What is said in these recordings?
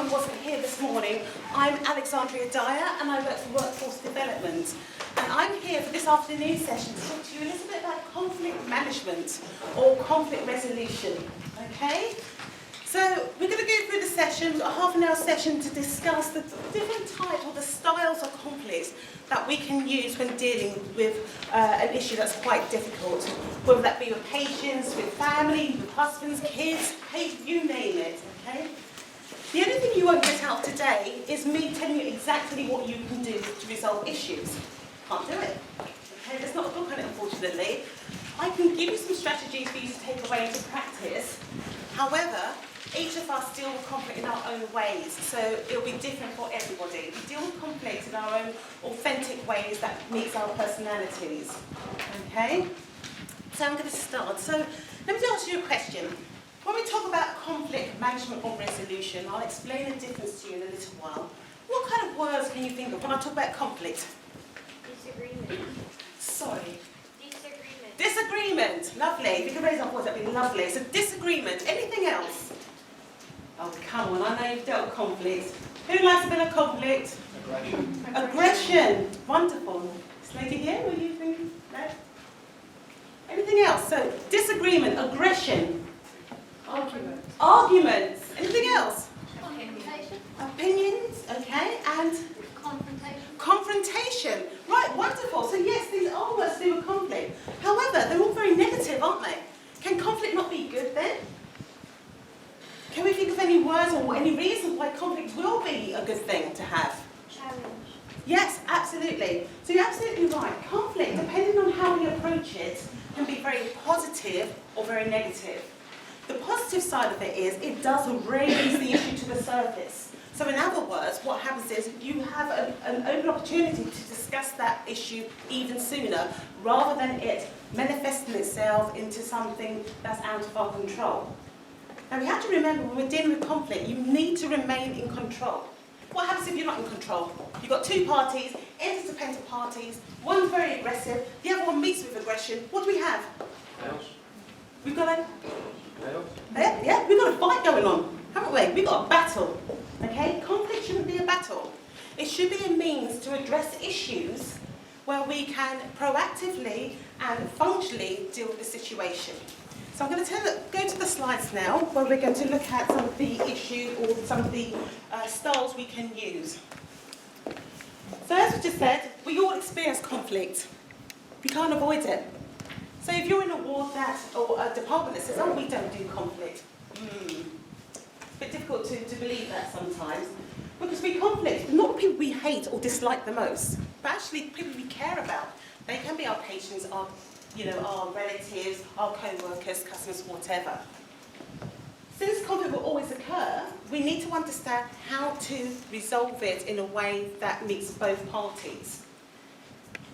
anyone wasn't here this morning, I'm Alexandria Dyer and I work for Workforce Development. And I'm here for this afternoon session to talk to you a little bit about conflict management or conflict resolution. Okay? So we're going to go through the session, a half-an-hour session, to discuss the different types or the styles of conflicts that we can use when dealing with an issue that's quite difficult, whether that be with patients, with family, with husbands, kids, you name it. Okay? The only thing you won't get out of today is me telling you exactly what you can do to resolve issues. Can't do it. Okay? There's not a book on it, unfortunately. I can give you some strategies for you to take away into practice. However, each of us deal with conflict in our own ways, so it'll be different for everybody. We deal with conflict in our own authentic ways that meets our personalities. Okay? So I'm going to start. So let me ask you a question. When we talk about conflict management or resolution, I'll explain the difference to you in a little while. What kind of words can you think of when I talk about conflict? Disagreement. Sorry. Disagreement. Disagreement. Lovely. If you can raise our voice, that'd be lovely. So disagreement. Anything else? Oh, come on. I know you've dealt with conflict. Who likes a bit of conflict? Aggression. Aggression. Wonderful. This lady here, were you thinking? No? Anything else? So disagreement, aggression. Argument. Arguments. Anything else? Confrontation. Opinions. Okay. And Confrontation. confrontation. Right, wonderful. So yes, these are words to do with conflict. However, they're all very negative, aren't they? Can conflict not be good then? Can we think of any words or any reasons why conflict will be a good thing to have? Challenge. Yes, absolutely. So you're absolutely right. Conflict, depending on how we approach it, can be very positive or very negative. The positive side of it is it does raise the issue to the surface. So in other words, what happens is you have an open opportunity to discuss that issue even sooner, rather than it manifesting itself into something that's out of our control. Now we have to remember, when we're dealing with conflict, you need to remain in control. What happens if you're not in control? You've got two parties, interdependent parties, one very aggressive, the other one meets with aggression. What do we have? Chaos. We've got a... Chaos. Yeah, we've got a fight going on, haven't we? We've got a battle. Okay? Conflict shouldn't be a battle. It should be a means to address issues where we can proactively and functionally deal with the situation. So I'm going to go to the slides now, where we're going to look at some of the issues or some of the styles we can use. So as we just said, we all experience conflict. We can't avoid it. So if you're in a ward or a department that says, oh, we don't do conflict, it's a bit difficult to believe that sometimes. Because we conflict, not the people we hate or dislike the most, but actually people we care about. They can be our patients, our relatives, our co-workers, customers, whatever. Since conflict will always occur, we need to understand how to resolve it in a way that meets both parties.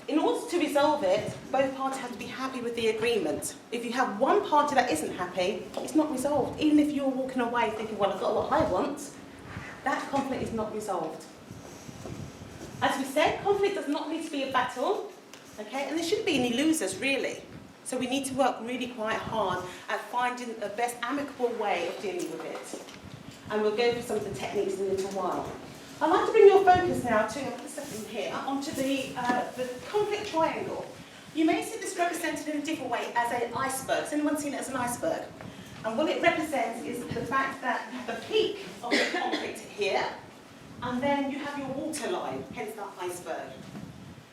In order to resolve it, both parties have to be happy with the agreement. If you have one party that isn't happy, it's not resolved. Even if you're walking away thinking, well, I've got what I want, that conflict is not resolved. As we said, conflict does not need to be a battle. Okay, and there shouldn't be any losers, really. So we need to work really quite hard at finding the best amicable way of dealing with it. And we'll go through some of the techniques in a little while. I'd like to bring your focus now to, I'll put this in here, onto the conflict triangle. You may see this represented in a different way as an iceberg. Has anyone seen it as an iceberg? And what it represents is the fact that you have the peak of the conflict here, and then you have your waterline, hence that iceberg.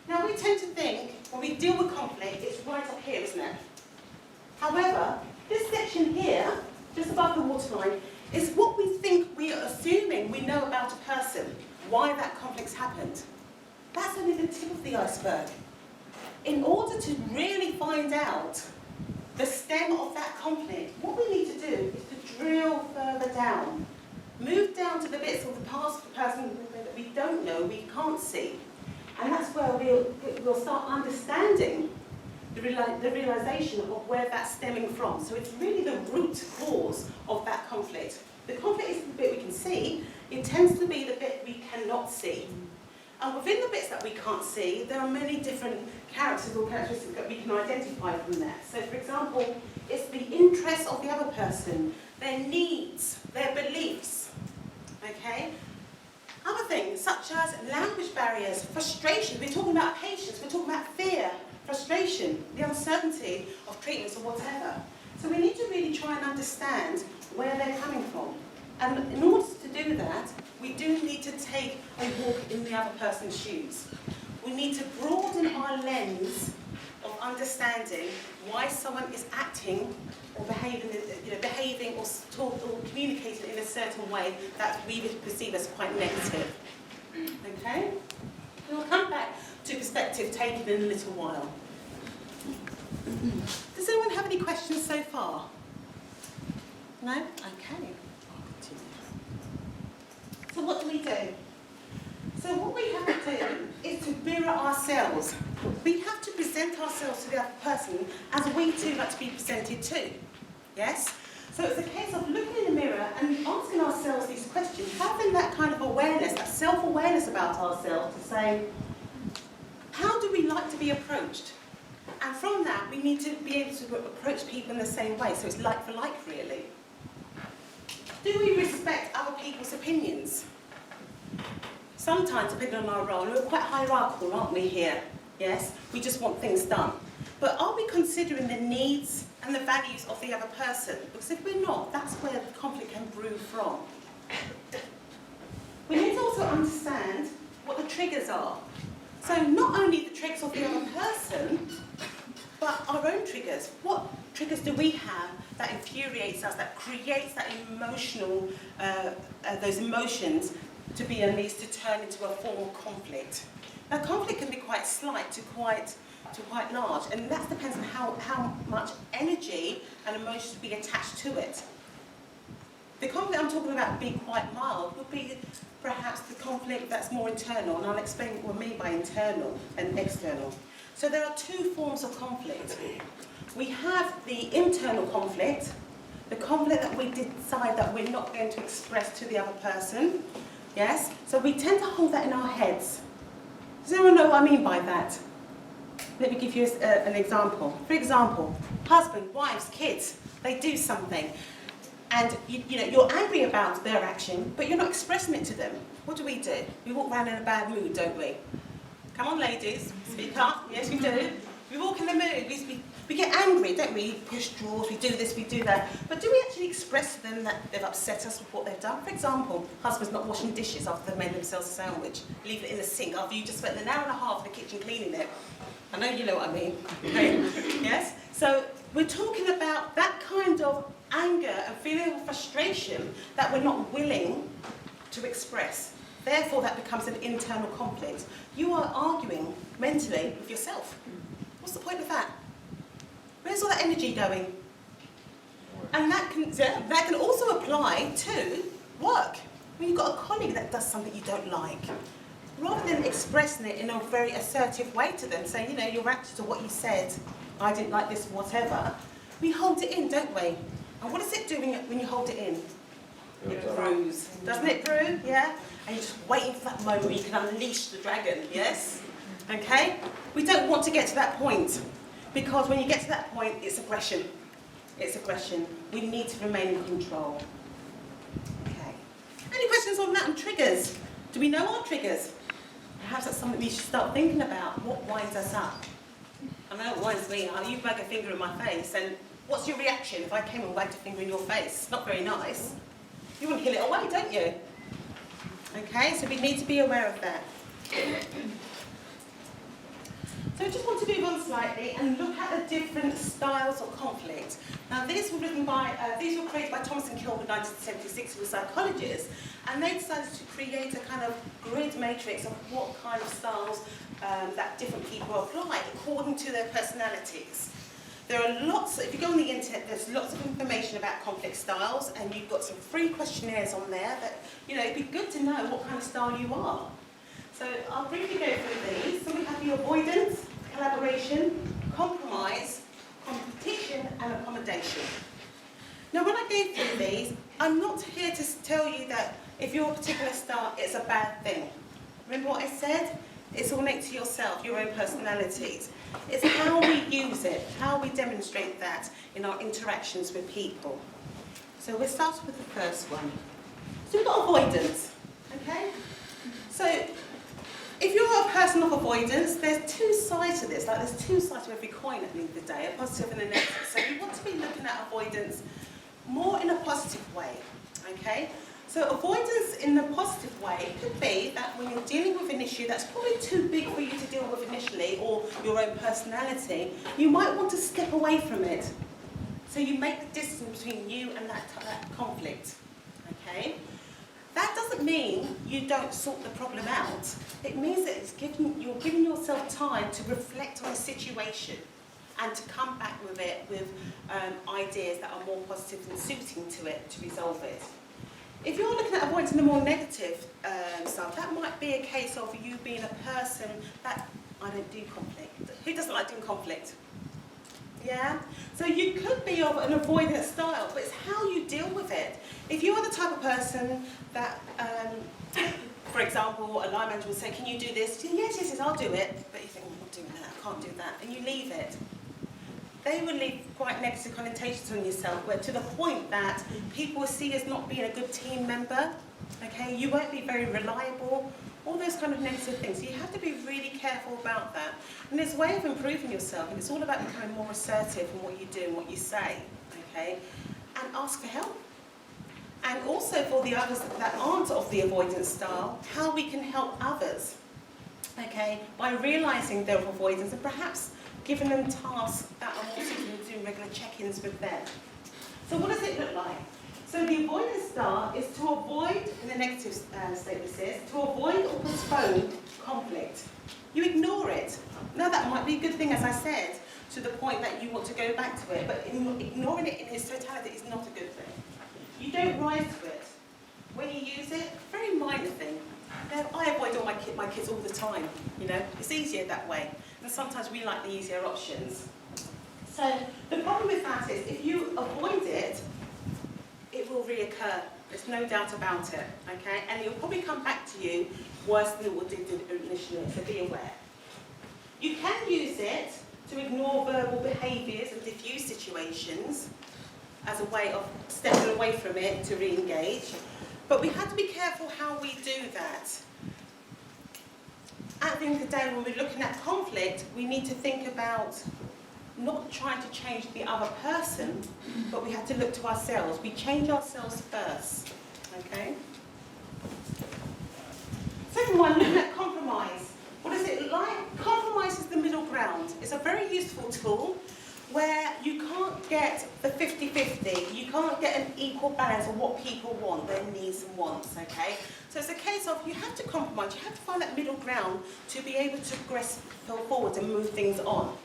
Now, we tend to think, when we deal with conflict, it's right up here, isn't it? However, this section here, just above the waterline, is what we think we are assuming we know about a person, why that conflict's happened. That's only the tip of the iceberg. In order to really find out the stem of that conflict, what we need to do is to drill further down. Move down to the bits of the past of the person that we don't know, we can't see. And that's where we'll start understanding the realization of where that's stemming from. So it's really the root cause of that conflict. The conflict isn't the bit we can see, it tends to be the bit we cannot see. And within the bits that we can't see, there are many different characters or characteristics that we can identify from there. So for example, it's the interests of the other person, their needs, their beliefs. Okay? such as language barriers, frustration. We're talking about patience, we're talking about fear, frustration, the uncertainty of treatments or whatever. So we need to really try and understand where they're coming from. And in order to do that, we do need to take a walk in the other person's shoes. We need to broaden our lens of understanding why someone is acting or behaving or communicating in a certain way that we would perceive as quite negative. Okay? We'll come back to perspective taken in a little while. Does anyone have any questions so far? No? Okay. So what do we do? So what we have to do is to mirror ourselves. We have to present ourselves to the other person as we too like to be presented to. Yes? So it's a case of looking in the mirror and asking ourselves these questions, having that kind of awareness, that self-awareness about ourselves to say, how do we like to be approached? And from that, we need to be able to approach people in the same way. So it's like for like, really. Do we respect other people's opinions? Sometimes, depending on our role, we're quite hierarchical, aren't we, here? Yes? We just want things done. But are we considering the needs and the values of the other person? Because if we're not, that's where the conflict can brew from. We need to also understand what the triggers are. So not only the triggers of the other person, but our own triggers. What triggers do we have that infuriates us, that creates that emotional, those emotions to be unleashed to turn into a form of conflict? Now, conflict can be quite slight to quite large, and that depends on how much energy and emotions be attached to it. The conflict I'm talking about being quite mild would be perhaps the conflict that's more internal, and I'll explain what I mean by internal and external. So there are two forms of conflict. We have the internal conflict, the conflict that we decide that we're not going to express to the other person. Yes? So we tend to hold that in our heads. Does anyone know what I mean by that? Let me give you an example. For example, husband, wives, kids, they do something. And you're angry about their action, but you're not expressing it to them. What do? We walk around in a bad mood, don't we? Come on, ladies, speak up. Yes, we do. We walk in the mood. We get angry, don't we? We push drawers, we do this, we do that. But do we actually express to them that they've upset us with what they've done? For example, husband's not washing dishes after they've made themselves a sandwich. Leave it in the sink after you just spent an hour and a half in the kitchen cleaning it. I know you know what I mean. Okay? Yes? So we're talking about that kind of anger and feeling of frustration that we're not willing to express. Therefore, that becomes an internal conflict. You are arguing mentally with yourself. What's the point of that? Where's all that energy going? And that can also apply to work. When you've got a colleague that does something you don't like, rather than expressing it in a very assertive way to them, saying, your reaction to what you said, I didn't like this, whatever, we hold it in, don't we? And what does it do when you hold it in? It brews. Doesn't it brew? Yeah? And you're just waiting for that moment where you can unleash the dragon, yes? Okay? We don't want to get to that point. Because when you get to that point, it's aggression. It's aggression. We need to remain in control. Okay. Any questions on that and triggers? Do we know our triggers? Perhaps that's something we should start thinking about. What winds us up? I know what winds me up. You wag a finger in my face, and what's your reaction if I came and wagged a finger in your face? Not very nice. You want to kill it away, don't you? Okay, so we need to be aware of that. So I just want to move on slightly and look at the different styles of conflict. Now these were created by Thomas and Kilburn in 1976, who were psychologists, and they decided to create a kind of grid matrix of what kind of styles that different people apply according to their personalities. There are lots, if you go on the internet, there's lots of information about conflict styles, and you've got some free questionnaires on there that, it'd be good to know what kind of style you are. So I'll briefly go through these. So we have the avoidance, collaboration, compromise, competition, and accommodation. Now when I go through these, I'm not here to tell you that if you're a particular style, it's a bad thing. Remember what I said? It's all linked to yourself, your own personalities. It's how we use it, how we demonstrate that in our interactions with people. So we'll start with the first one. So we've got avoidance, okay? So avoidance, there's two sides to this. Like there's two sides to every coin at the end of the day, a positive and a negative. So you want to be looking at avoidance more in a positive way, okay? So avoidance in the positive way could be that when you're dealing with an issue that's probably too big for you to deal with initially, or your own personality, you might want to step away from it. So you make the distance between you and that conflict, okay? That doesn't mean you don't sort the problem out. It means that you're giving yourself time to reflect on the situation and to come back with it with ideas that are more positive and suiting to it to resolve it. If you're looking at avoiding the more negative stuff, that might be a case of you being a person that, I don't do conflict. Who doesn't like doing conflict? Yeah? So you could be of an avoidant style, but it's how you deal with it. If you are the type of person that, for example, a line manager will say, can you do this? Yes, I'll do it. But you think, I'm not doing that, I can't do that. And you leave it. They will leave quite negative connotations on yourself, where to the point that people will see as not being a good team member, okay? You won't be very reliable, all those kind of negative things. So you have to be really careful about that. And there's a way of improving yourself, and it's all about becoming more assertive in what you do and what you say, okay? And ask for help. And also for the others that aren't of the avoidance style, how we can help others, okay? By realising their avoidance and perhaps giving them tasks that are more suitable to doing regular check-ins with them. So what does it look like? So the avoidance style is to avoid, in the negative state this is, to avoid or postpone conflict. You ignore it. Now that might be a good thing, as I said, to the point that you want to go back to it, but ignoring it in its totality is not a good thing. You don't rise to it. When you use it, very minor thing. Now, I avoid all my kids all the time, you know, it's easier that way. And sometimes we like the easier options. So the problem with that is if you avoid it, it will reoccur. There's no doubt about it, okay? And it'll probably come back to you worse than it did initially, so be aware. You can use it to ignore verbal behaviours and diffuse situations as a way of stepping away from it to re-engage. But we have to be careful how we do that. At the end of the day, when we're looking at conflict, we need to think about not trying to change the other person, but we have to look to ourselves. We change ourselves first, okay? Second one, looking at compromise. What is it like? Compromise is the middle ground. It's a very useful tool where you can't get the 50-50. You can't get an equal balance of what people want, their needs and wants, okay? So it's a case of you have to compromise. You have to find that middle ground to be able to progress forward and move things on.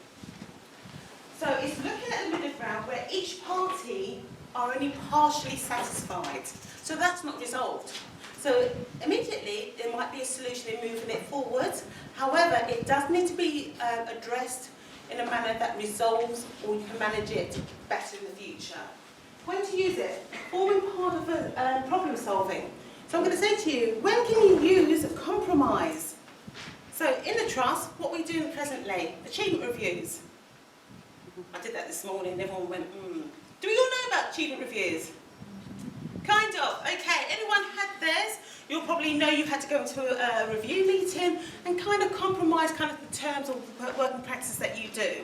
So it's looking at the middle ground where each party are only partially satisfied. So that's not resolved. So immediately there might be a solution in moving it forward. However, it does need to be addressed in a manner that resolves, or you can manage it better in the future. When to use it? Forming part of problem solving. So I'm going to say to you, when can you use compromise? So in the trust, what we do presently, achievement reviews. I did that this morning, everyone went, Do we all know about achievement reviews? Kind of, okay. Anyone had theirs? You'll probably know you had to go into a review meeting and kind of compromise kind of the terms of working practice that you do.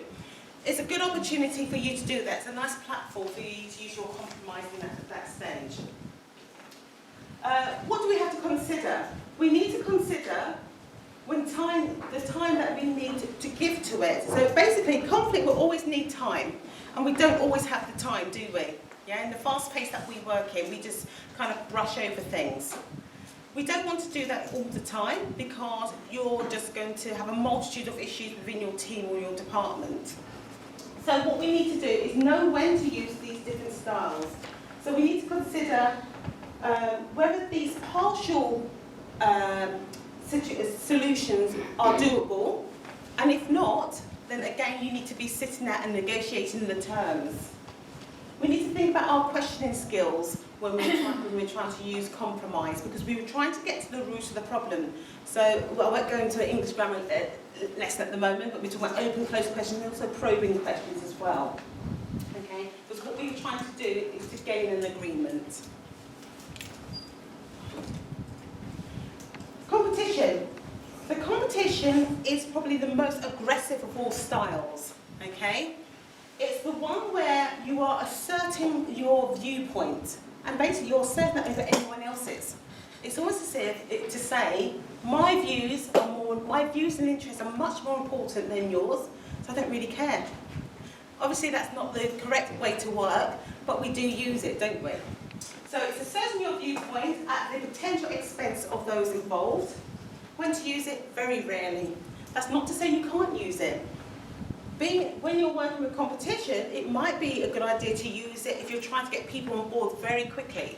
It's a good opportunity for you to do that. It's a nice platform for you to use your compromising at that stage. What do we have to consider? We need to consider the time that we need to give to it. So basically, conflict will always need time, and we don't always have the time, do we? Yeah, in the fast pace that we work in, we just kind of brush over things. We don't want to do that all the time because you're just going to have a multitude of issues within your team or your department. So what we need to do is know when to use these different styles. So we need to consider whether these partial solutions are doable, and if not, then again you need to be sitting there and negotiating the terms. We need to think about our questioning skills when we're trying to use compromise, because we were trying to get to the root of the problem. So I won't go into an English grammar lesson at the moment, but we're talking about open, close questions and also probing questions as well. Okay? Because what we were trying to do is to gain an agreement. Competition. The competition competition is probably the most aggressive of all styles, okay? It's the one where you are asserting your viewpoint, and basically you're asserting that over anyone else's. It's almost as if to say, my views and interests are much more important than yours, so I don't really care. Obviously that's not the correct way to work, but we do use it, don't we? So it's asserting your viewpoint at the potential expense of those involved. When to use it? Very rarely. That's not to say you can't use it. When you're working with competition, it might be a good idea to use it if you're trying to get people on board very quickly.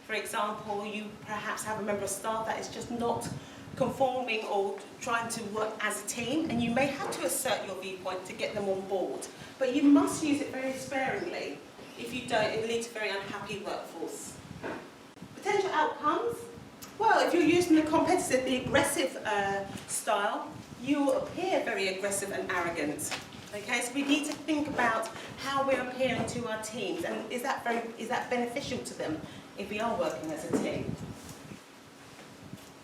For example, you perhaps have a member of staff that is just not conforming or trying to work as a team, and you may have to assert your viewpoint to get them on board. But you must use it very sparingly. If you don't, it leads to a very unhappy workforce. Potential outcomes. Well, if you're using the competitive, the aggressive style, you will appear very aggressive and arrogant. Okay, so we need to think about how we're appearing to our teams, and is that beneficial to them if we are working as a team?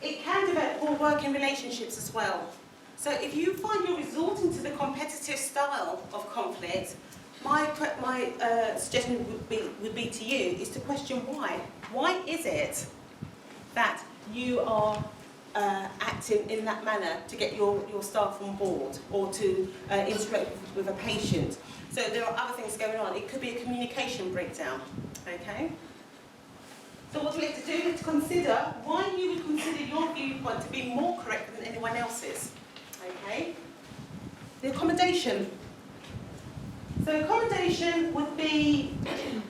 It can develop poor working relationships as well. So if you find you're resorting to the competitive style of conflict, my suggestion would be to you is to question why. Why is it that you are acting in that manner to get your staff on board or to interact with a patient? So there are other things going on. It could be a communication breakdown, okay? So what we have to do is to consider why you would consider your viewpoint to be more correct than anyone else's, okay? The accommodation. So accommodation would be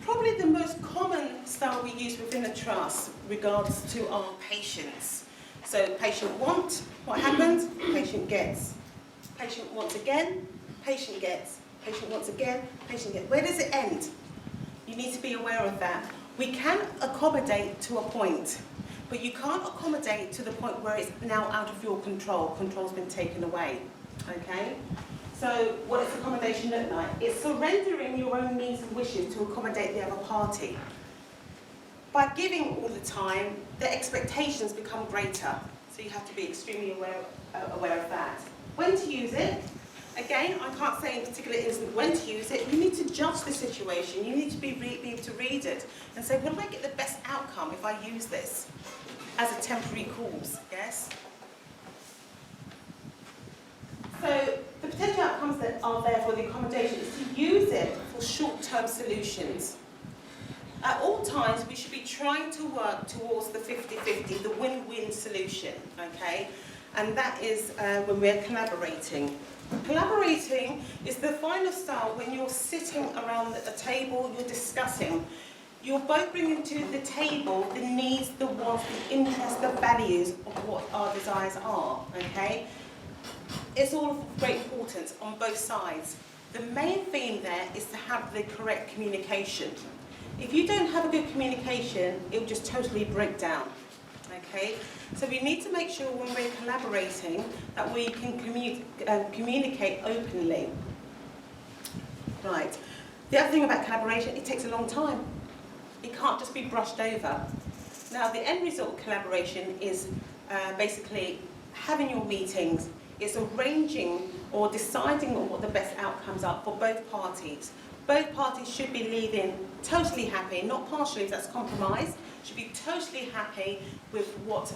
probably the most common style we use within the trust regards to our patients. So patient wants, what happens? Patient gets. Patient wants again, patient gets. Patient wants again, patient gets. Where does it end? You need to be aware of that. We can accommodate to a point, but you can't accommodate to the point where it's now out of your control. Control's been taken away, okay? So what does accommodation look like? It's surrendering your own needs and wishes to accommodate the other party. By giving all the time, the expectations become greater. So you have to be extremely aware of that. When to use it? Again, I can't say in particular instance when to use it. You need to judge the situation. You need to be able to read it and say, will I get the best outcome if I use this as a temporary cause? Yes? So the potential outcomes that are there for the accommodation is to use it for short-term solutions. At all times, we should be trying to work towards the 50-50, the win-win solution, okay? And that is when we're collaborating. Collaborating is the final style when you're sitting around a table, you're discussing. You're both bringing to the table the needs, the wants, the interests, the values of what our desires are, okay? It's all of great importance on both sides. The main theme there is to have the correct communication. If you don't have a good communication, it will just totally break down, okay? So we need to make sure when we're collaborating that we can communicate openly. Right. The other thing about collaboration, it takes a long time. It can't just be brushed over. Now, the end result of collaboration is basically having your meetings. It's arranging or deciding on what the best outcomes are for both parties. Both parties should be leaving totally happy, not partially if that's compromise, should be totally happy with what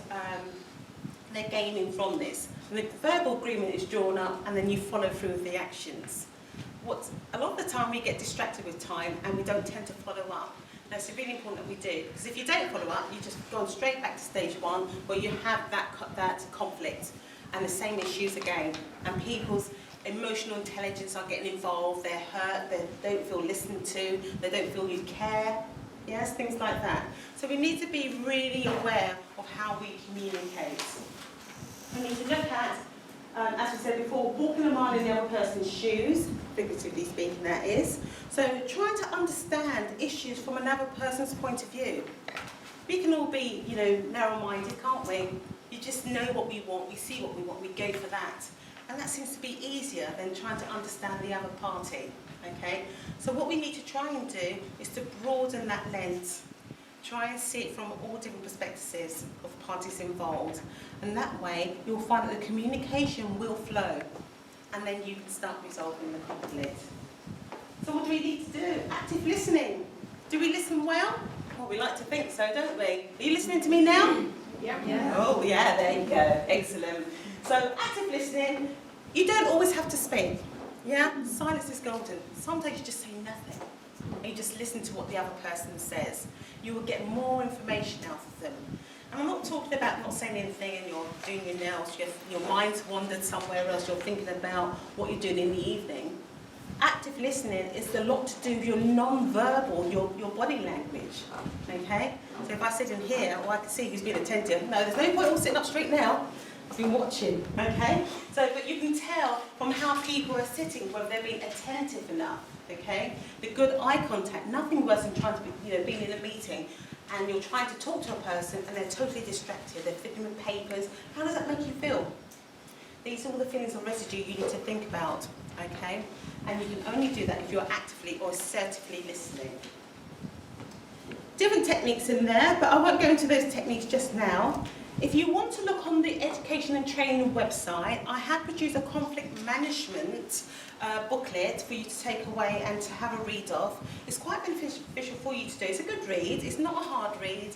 they're gaining from this. And the verbal agreement is drawn up and then you follow through with the actions. A lot of the time we get distracted with time and we don't tend to follow up. Now it's really important that we do, because if you don't follow up, you've just gone straight back to stage one where you have that conflict and the same issues again. And people's emotional intelligence are getting involved, they're hurt, they don't feel listened to, they don't feel you care. Yes, things like that. So we need to be really aware of how we communicate. We need to look at, as we said before, walking a mile in the other person's shoes, figuratively speaking that is. So trying to understand issues from another person's point of view. We can all be, narrow-minded, can't we? You just know what we want, we see what we want, we go for that. And that seems to be easier than trying to understand the other party, okay? So what we need to try and do is to broaden that lens. Try and see it from all different perspectives of parties involved. And that way, you'll find that the communication will flow. And then you can start resolving the conflict. So what do we need to do? Active listening. Do we listen well? Well, we like to think so, don't we? Are you listening to me now? Yeah. Oh, yeah, there you go. Excellent. So, active listening, you don't always have to speak. Yeah? Silence is golden. Sometimes you just say nothing. And you just listen to what the other person says. You will get more information out of them. And I'm not talking about not saying anything and you're doing your nails, your mind's wandered somewhere else, you're thinking about what you're doing in the evening. Active listening is a lot to do with your non-verbal, your body language, okay? So if I sit in here, I can see who's been attentive. No, there's no point in sitting up straight now. I've been watching, okay? So, but you can tell from how people are sitting whether they're being attentive enough, okay? The good eye contact, nothing worse than trying to be, being in a meeting and you're trying to talk to a person and they're totally distracted, they're flipping with papers. How does that make you feel? These are all the feelings of residue you need to think about, okay? And you can only do that if you're actively or assertively listening. Different techniques in there, but I won't go into those techniques just now. If you want to look on the Education and Training website, I have produced a conflict management booklet for you to take away and to have a read of. It's quite beneficial for you to do. It's a good read. It's not a hard read.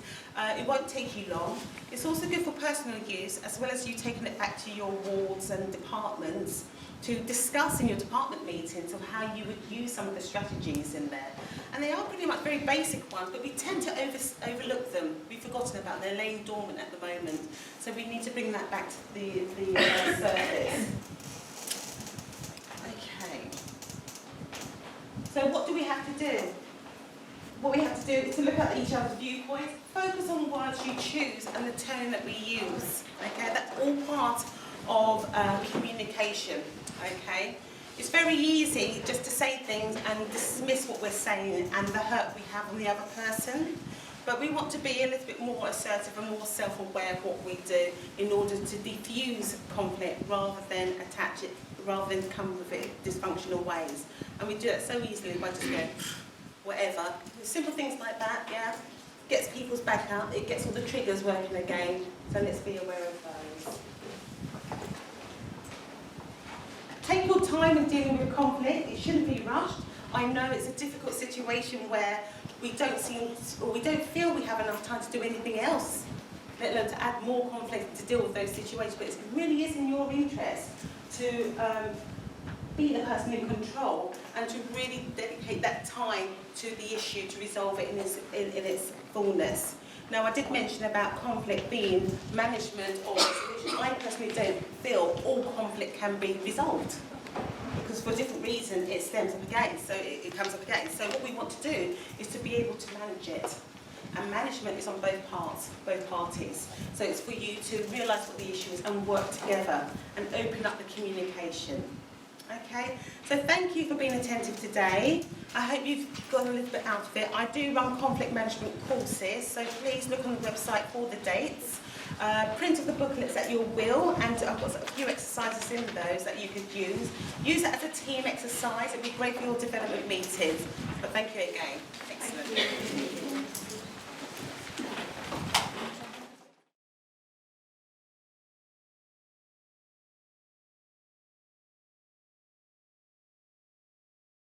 It won't take you long. It's also good for personal use, as well as you taking it back to your wards and departments to discuss in your department meetings of how you would use some of the strategies in there. And they are pretty much very basic ones, but we tend to overlook them. We've forgotten about them. They're laying dormant at the moment. So we need to bring that back to the surface. Okay. So what do we have to do? What we have to do is to look at each other's viewpoints, focus on words you choose and the tone that we use. Okay, that's all part of communication. Okay, it's very easy just to say things and dismiss what we're saying and the hurt we have on the other person. But we want to be a little bit more assertive and more self-aware of what we do in order to diffuse conflict rather than attach it, rather than come with it dysfunctional ways. And we do it so easily by just going, whatever. Simple things like that, yeah, gets people's back out, it gets all the triggers working again. So let's be aware of those. Take your time in dealing with conflict. It shouldn't be rushed. I know it's a difficult situation where we don't feel we have enough time to do anything else, let alone to add more conflict to deal with those situations. But it really is in your interest to be the person in control and to really dedicate that time to the issue to resolve it in its fullness. Now, I did mention about conflict being management or resolution. I personally don't feel all conflict can be resolved, because for a different reason it stems up again, so it comes up again. So what we want to do is to be able to manage it. And management is on both parties. So it's for you to realise what the issue is and work together and open up the communication. Okay, so thank you for being attentive today. I hope you've got a little bit out of it. I do run conflict management courses, so please look on the website for the dates. Print of the booklets at your will, and I've got a few exercises in those that you could use. Use it as a team exercise. It'd be great for your development meetings. But thank you again. Excellent.